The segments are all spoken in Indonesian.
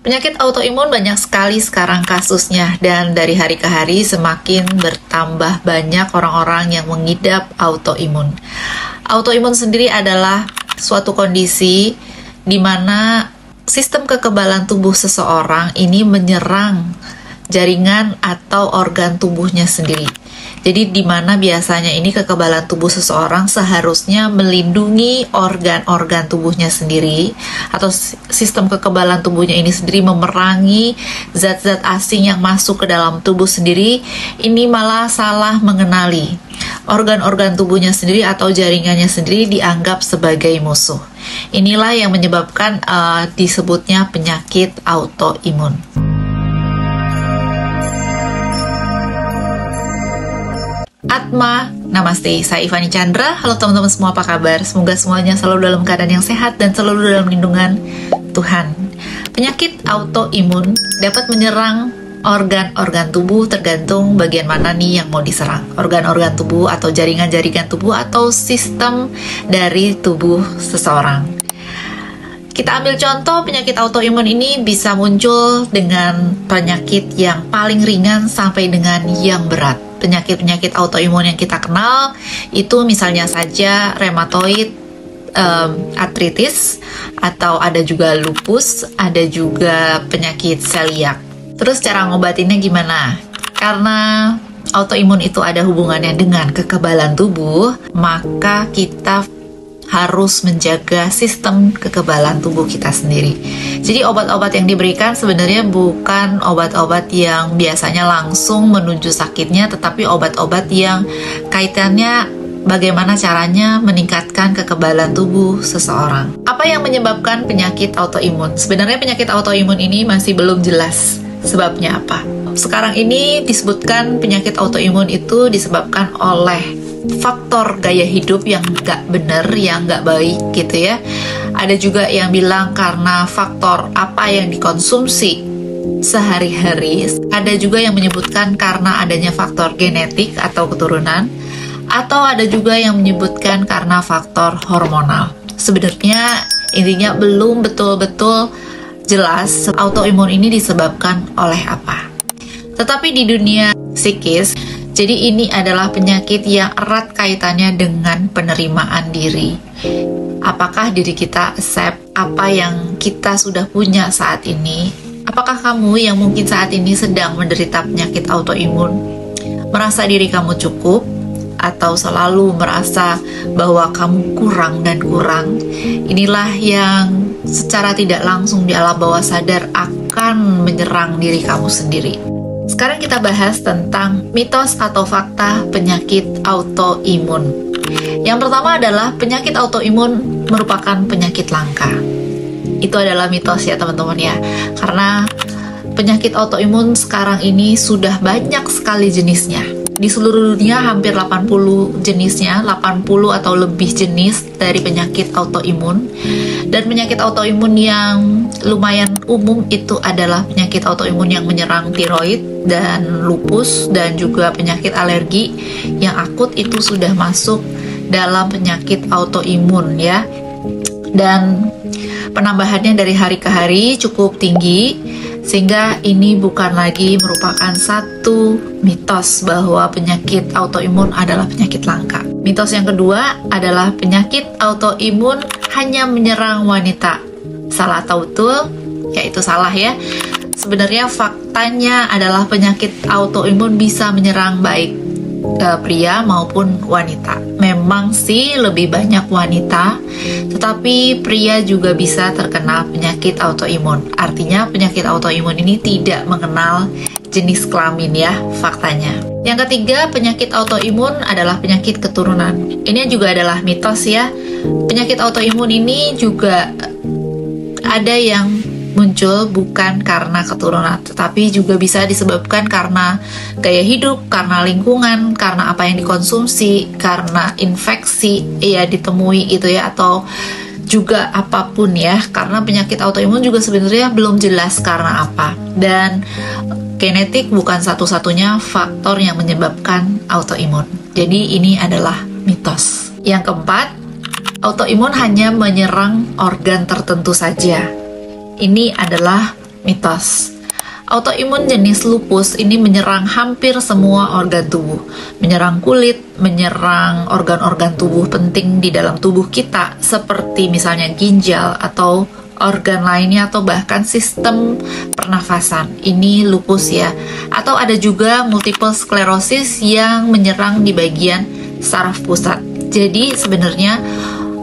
Penyakit autoimun banyak sekali sekarang kasusnya, dan dari hari ke hari semakin bertambah banyak orang-orang yang mengidap autoimun. Autoimun sendiri adalah suatu kondisi di mana sistem kekebalan tubuh seseorang ini menyerang jaringan atau organ tubuhnya sendiri. Jadi di mana biasanya ini kekebalan tubuh seseorang seharusnya melindungi organ-organ tubuhnya sendiri, atau sistem kekebalan tubuhnya ini sendiri memerangi zat-zat asing yang masuk ke dalam tubuh sendiri. Ini malah salah mengenali organ-organ tubuhnya sendiri atau jaringannya sendiri dianggap sebagai musuh. Inilah yang menyebabkan disebutnya penyakit autoimun. Atma, namaste, saya Ivani Chandra. Halo teman-teman semua, apa kabar? Semoga semuanya selalu dalam keadaan yang sehat dan selalu dalam lindungan Tuhan. Penyakit autoimun dapat menyerang organ-organ tubuh tergantung bagian mana nih yang mau diserang. Organ-organ tubuh atau jaringan-jaringan tubuh atau sistem dari tubuh seseorang. Kita ambil contoh, penyakit autoimun ini bisa muncul dengan penyakit yang paling ringan sampai dengan yang berat. Penyakit-penyakit autoimun yang kita kenal itu misalnya saja rheumatoid arthritis, atau ada juga lupus, ada juga penyakit celiac. Terus cara ngobatinnya gimana? Karena autoimun itu ada hubungannya dengan kekebalan tubuh, maka kita harus menjaga sistem kekebalan tubuh kita sendiri. Jadi obat-obat yang diberikan sebenarnya bukan obat-obat yang biasanya langsung menuju sakitnya, tetapi obat-obat yang kaitannya bagaimana caranya meningkatkan kekebalan tubuh seseorang. Apa yang menyebabkan penyakit autoimun? Sebenarnya penyakit autoimun ini masih belum jelas sebabnya apa. Sekarang ini disebutkan penyakit autoimun itu disebabkan oleh faktor gaya hidup yang nggak benar, yang nggak baik gitu ya. Ada juga yang bilang karena faktor apa yang dikonsumsi sehari-hari. Ada juga yang menyebutkan karena adanya faktor genetik atau keturunan. Atau ada juga yang menyebutkan karena faktor hormonal. Sebenarnya intinya belum betul-betul jelas autoimun ini disebabkan oleh apa. Tetapi di dunia psikis, jadi ini adalah penyakit yang erat kaitannya dengan penerimaan diri. Apakah diri kita accept apa yang kita sudah punya saat ini? Apakah kamu yang mungkin saat ini sedang menderita penyakit autoimun merasa diri kamu cukup? Atau selalu merasa bahwa kamu kurang dan kurang? Inilah yang secara tidak langsung di alam bawah sadar akan menyerang diri kamu sendiri. Sekarang kita bahas tentang mitos atau fakta penyakit autoimun. Yang pertama adalah penyakit autoimun merupakan penyakit langka. Itu adalah mitos ya teman-teman ya. Karena penyakit autoimun sekarang ini sudah banyak sekali jenisnya. Di seluruh dunia hampir 80 jenisnya, 80 atau lebih jenis dari penyakit autoimun. Dan penyakit autoimun yang lumayan umum itu adalah penyakit autoimun yang menyerang tiroid dan lupus, dan juga penyakit alergi yang akut itu sudah masuk dalam penyakit autoimun ya. Dan penambahannya dari hari ke hari cukup tinggi, sehingga ini bukan lagi merupakan satu mitos bahwa penyakit autoimun adalah penyakit langka. Mitos yang kedua adalah penyakit autoimun hanya menyerang wanita. Salah atau betul? Ya itu salah ya. Sebenarnya faktanya adalah penyakit autoimun bisa menyerang baik pria maupun wanita. Memang sih lebih banyak wanita, tetapi pria juga bisa terkena penyakit autoimun. Artinya penyakit autoimun ini tidak mengenal jenis kelamin ya, faktanya. Yang ketiga, penyakit autoimun adalah penyakit keturunan. Ini juga adalah mitos ya. Penyakit autoimun ini juga ada yang muncul bukan karena keturunan, tetapi juga bisa disebabkan karena gaya hidup, karena lingkungan, karena apa yang dikonsumsi, karena infeksi ya ditemui itu ya, atau juga apapun ya. Karena penyakit autoimun juga sebenarnya belum jelas karena apa, dan genetik bukan satu-satunya faktor yang menyebabkan autoimun. Jadi ini adalah mitos. Yang keempat, autoimun hanya menyerang organ tertentu saja. Ini adalah Mitos. Autoimun jenis lupus ini menyerang hampir semua organ tubuh, menyerang kulit, menyerang organ-organ tubuh penting di dalam tubuh kita, seperti misalnya ginjal atau organ lainnya, atau bahkan sistem pernafasan. Ini lupus ya. Atau ada juga multiple sclerosis yang menyerang di bagian saraf pusat. Jadi sebenarnya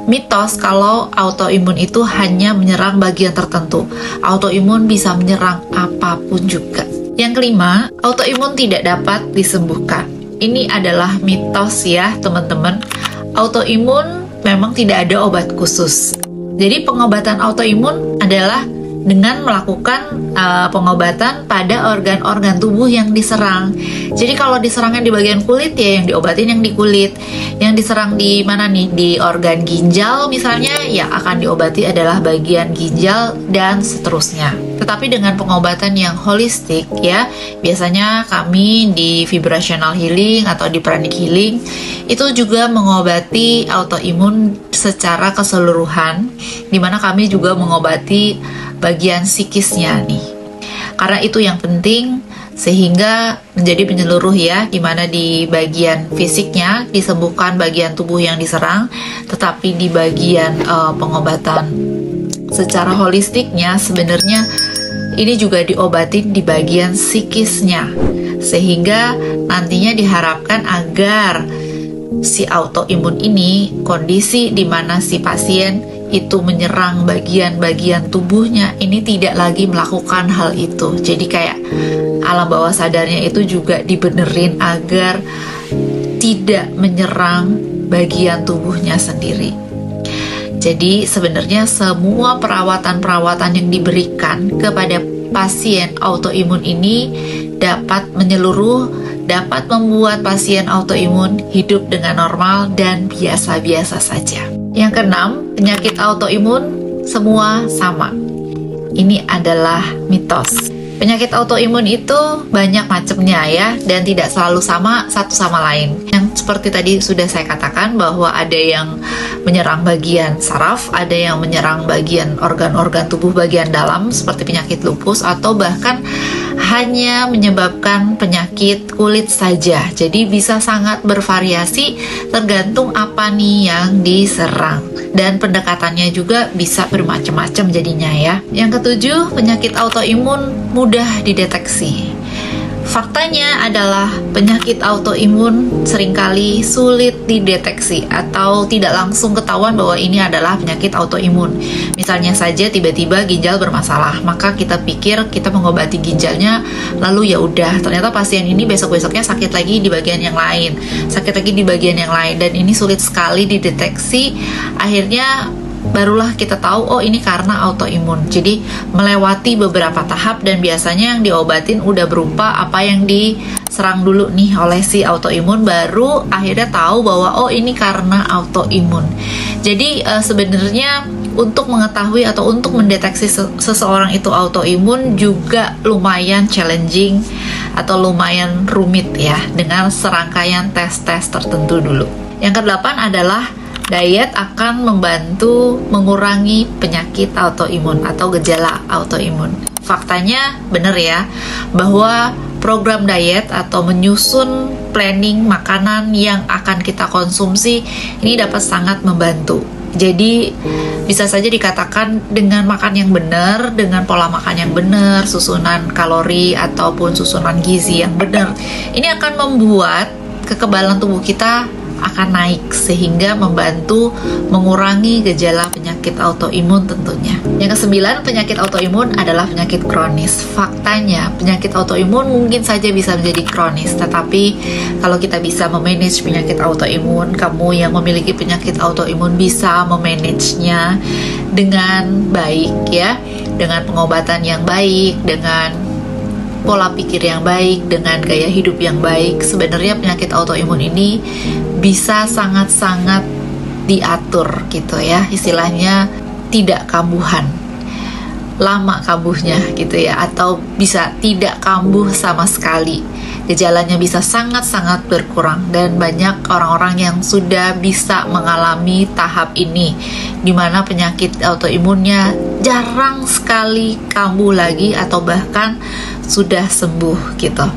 mitos kalau autoimun itu hanya menyerang bagian tertentu. Autoimun bisa menyerang apapun juga. Yang kelima, autoimun tidak dapat disembuhkan. Ini adalah mitos ya teman-teman. Autoimun memang tidak ada obat khusus. Jadi pengobatan autoimun adalah dengan melakukan pengobatan pada organ-organ tubuh yang diserang. Jadi kalau diserangnya di bagian kulit ya yang diobatin yang di kulit. Yang diserang di mana nih? Di organ ginjal misalnya, ya akan diobati adalah bagian ginjal dan seterusnya. Tetapi dengan pengobatan yang holistik ya, biasanya kami di vibrational healing atau di pranic healing itu juga mengobati autoimun secara keseluruhan, di mana kami juga mengobati bagian psikisnya nih. Karena itu yang penting, sehingga menjadi menyeluruh ya, dimana di bagian fisiknya disembuhkan bagian tubuh yang diserang, tetapi di bagian pengobatan secara holistiknya sebenarnya ini juga diobatin di bagian psikisnya, sehingga nantinya diharapkan agar si autoimun ini, kondisi di mana si pasien itu menyerang bagian-bagian tubuhnya, ini tidak lagi melakukan hal itu. Jadi kayak alam bawah sadarnya itu juga dibenerin agar tidak menyerang bagian tubuhnya sendiri. Jadi sebenarnya semua perawatan-perawatan yang diberikan kepada pasien autoimun ini dapat menyeluruh, dapat membuat pasien autoimun hidup dengan normal dan biasa-biasa saja. Yang keenam, penyakit autoimun semua sama. Ini adalah mitos. Penyakit autoimun itu banyak macamnya ya, dan tidak selalu sama satu sama lain. Yang seperti tadi sudah saya katakan bahwa ada yang menyerang bagian saraf, ada yang menyerang bagian organ-organ tubuh bagian dalam seperti penyakit lupus, atau bahkan hanya menyebabkan penyakit kulit saja. Jadi bisa sangat bervariasi tergantung apa nih yang diserang. Dan pendekatannya juga bisa bermacam-macam jadinya ya. Yang ketujuh, penyakit autoimun mudah dideteksi. Faktanya adalah penyakit autoimun seringkali sulit dideteksi atau tidak langsung ketahuan bahwa ini adalah penyakit autoimun. Misalnya saja tiba-tiba ginjal bermasalah, maka kita pikir kita mengobati ginjalnya, lalu ya udah, ternyata pasien ini besok-besoknya sakit lagi di bagian yang lain, sakit lagi di bagian yang lain, dan ini sulit sekali dideteksi. Akhirnya barulah kita tahu, oh ini karena autoimun. Jadi melewati beberapa tahap, dan biasanya yang diobatin udah berupa apa yang diserang dulu nih oleh si autoimun, baru akhirnya tahu bahwa oh ini karena autoimun. Jadi sebenarnya untuk mengetahui atau untuk mendeteksi seseorang itu autoimun juga lumayan challenging atau lumayan rumit ya, dengan serangkaian tes-tes tertentu dulu. Yang kedelapan adalah diet akan membantu mengurangi penyakit autoimun atau gejala autoimun. Faktanya benar ya, bahwa program diet atau menyusun planning makanan yang akan kita konsumsi ini dapat sangat membantu. Jadi bisa saja dikatakan dengan makan yang benar, dengan pola makan yang benar, susunan kalori ataupun susunan gizi yang benar, ini akan membuat kekebalan tubuh kita akan naik, sehingga membantu mengurangi gejala penyakit autoimun tentunya. Yang kesembilan, penyakit autoimun adalah penyakit kronis. Faktanya, penyakit autoimun mungkin saja bisa menjadi kronis, tetapi kalau kita bisa memanage penyakit autoimun, kamu yang memiliki penyakit autoimun bisa memanagenya dengan baik ya, dengan pengobatan yang baik, dengan pola pikir yang baik, dengan gaya hidup yang baik. Sebenarnya penyakit autoimun ini bisa sangat-sangat diatur gitu ya, istilahnya tidak kambuhan. lama kambuhnya gitu ya, atau bisa tidak kambuh sama sekali. Gejalanya bisa sangat-sangat berkurang, dan banyak orang-orang yang sudah bisa mengalami tahap ini, dimana penyakit autoimunnya jarang sekali kambuh lagi atau bahkan sudah sembuh gitu.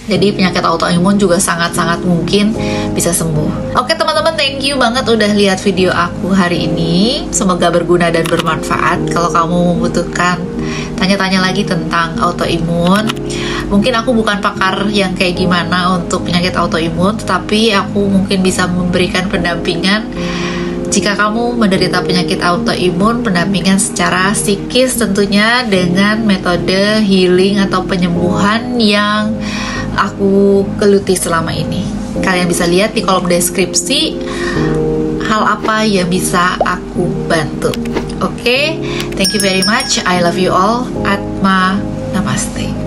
Jadi penyakit autoimun juga sangat-sangat mungkin bisa sembuh. Oke teman-teman, thank you banget udah lihat video aku hari ini. Semoga berguna dan bermanfaat. Kalau kamu membutuhkan tanya-tanya lagi tentang autoimun, mungkin aku bukan pakar yang kayak gimana untuk penyakit autoimun, tetapi aku mungkin bisa memberikan pendampingan jika kamu menderita penyakit autoimun, pendampingan secara psikis tentunya dengan metode healing atau penyembuhan yang aku geluti selama ini. Kalian bisa lihat di kolom deskripsi hal apa yang bisa aku bantu. Oke, thank you very much. I love you all. Atma, namaste.